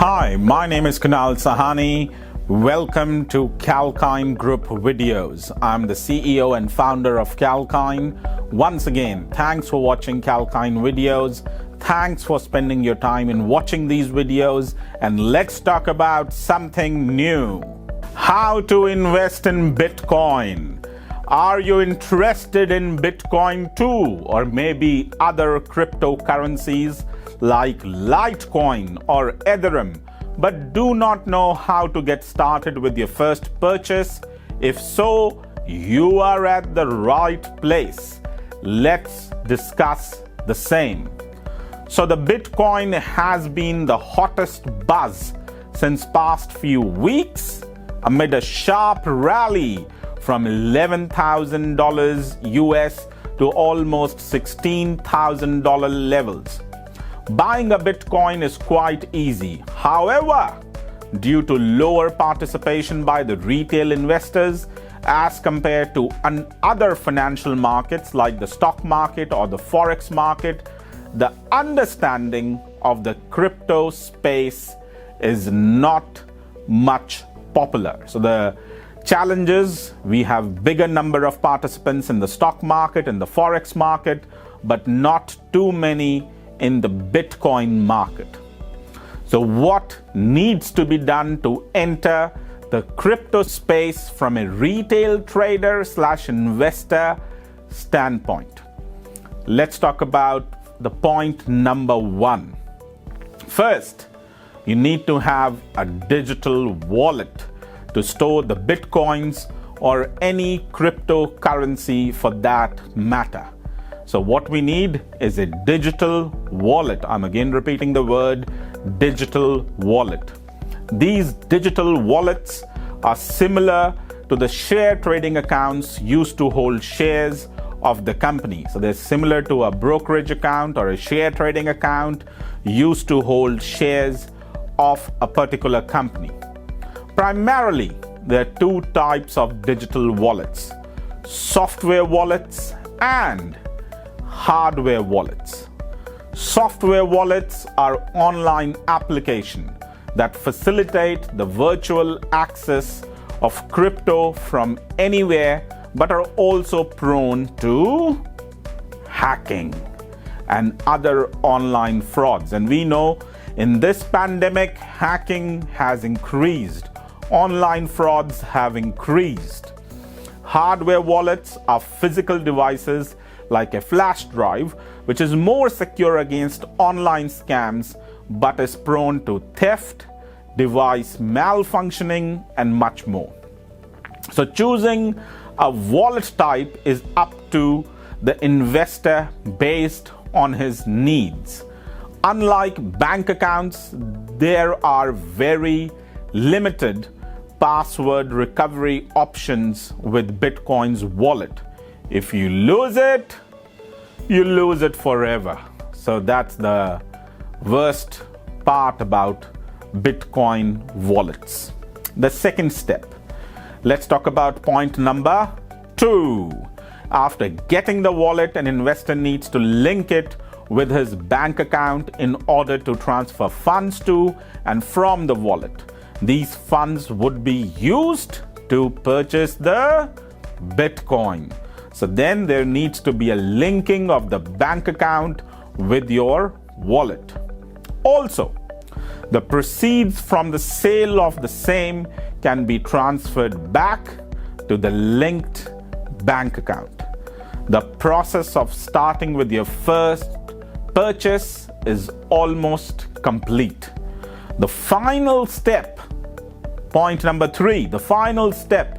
Hi, my name is Kunal Sahani. Welcome to Kalkine Group videos. I'm the CEO and founder of Kalkine. Once again, thanks for watching Kalkine videos. Thanks for spending your time in watching these videos. And let's talk about something new. How to invest in Bitcoin. Are you interested in Bitcoin too? Or maybe other cryptocurrencies like LITECOIN or ETHEREUM, but do not know how to get started with your first purchase? If so, you are at the right place. Let's discuss the same. So the Bitcoin has been the hottest buzz since past few weeks amid a sharp rally from $11,000 US to almost $16,000 levels. Buying a Bitcoin is quite easy. However, due to lower participation by the retail investors as compared to other financial markets like the stock market or the forex market, the understanding of the crypto space is not much popular. So the challenges, we have bigger number of participants in the stock market and the forex market, but not too many in the Bitcoin market. So what needs to be done to enter the crypto space from a retail trader / investor standpoint? Let's talk about the point number one. First, you need to have a digital wallet to store the Bitcoins or any cryptocurrency for that matter. So what we need is a digital wallet. I'm again repeating the word digital wallet. These digital wallets are similar to the share trading accounts used to hold shares of the company. So they're similar to a brokerage account or a share trading account used to hold shares of a particular company. Primarily, there are two types of digital wallets: software wallets and hardware wallets. Software wallets are online applications that facilitate the virtual access of crypto from anywhere, but are also prone to hacking and other online frauds. And we know in this pandemic, hacking has increased. Online frauds have increased. Hardware wallets are physical devices like a flash drive, which is more secure against online scams, but is prone to theft, device malfunctioning, and much more. So choosing a wallet type is up to the investor based on his needs. Unlike bank accounts, there are very limited password recovery options with Bitcoin's wallet. If you lose it, you lose it forever. So that's the worst part about Bitcoin wallets. The second step, let's talk about point number two. After getting the wallet, an investor needs to link it with his bank account in order to transfer funds to and from the wallet. These funds would be used to purchase the Bitcoin. So then there needs to be a linking of the bank account with your wallet. Also, the proceeds from the sale of the same can be transferred back to the linked bank account. The process of starting with your first purchase is almost complete. The final step, point number three, the final step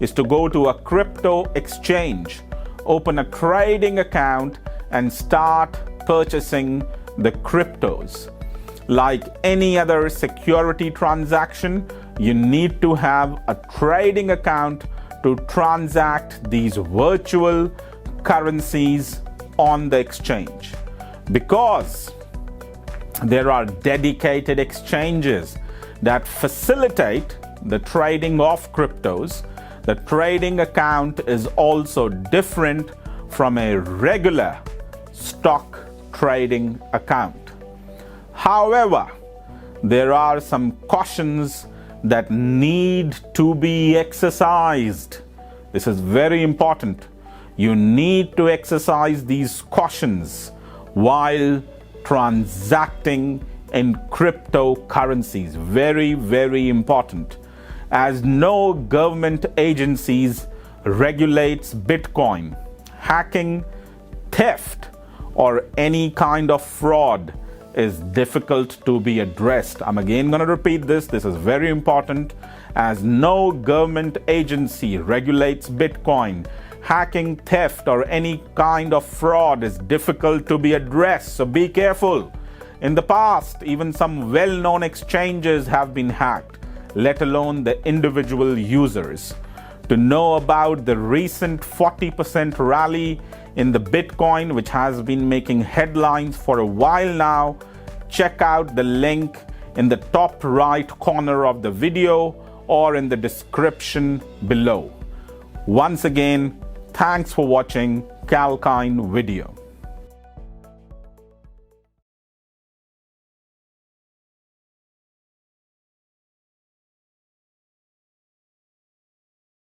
is to go to a crypto exchange, open a trading account, and start purchasing the cryptos. Like any other security transaction, you need to have a trading account to transact these virtual currencies on the exchange. Because there are dedicated exchanges that facilitate the trading of cryptos, the trading account is also different from a regular stock trading account. However, there are some cautions that need to be exercised. This is very important. You need to exercise these cautions while transacting in cryptocurrencies. Very, very important. As no government agencies regulates Bitcoin, hacking, theft, or any kind of fraud is difficult to be addressed. I'm again going to repeat this. This is very important. As no government agency regulates Bitcoin, hacking, theft, or any kind of fraud is difficult to be addressed. So be careful. In the past, even some well-known exchanges have been hacked, let alone the individual users. To know about the recent 40% rally in the Bitcoin, which has been making headlines for a while now, check out the link in the top right corner of the video or in the description below. Once again, thanks for watching Kalkine video.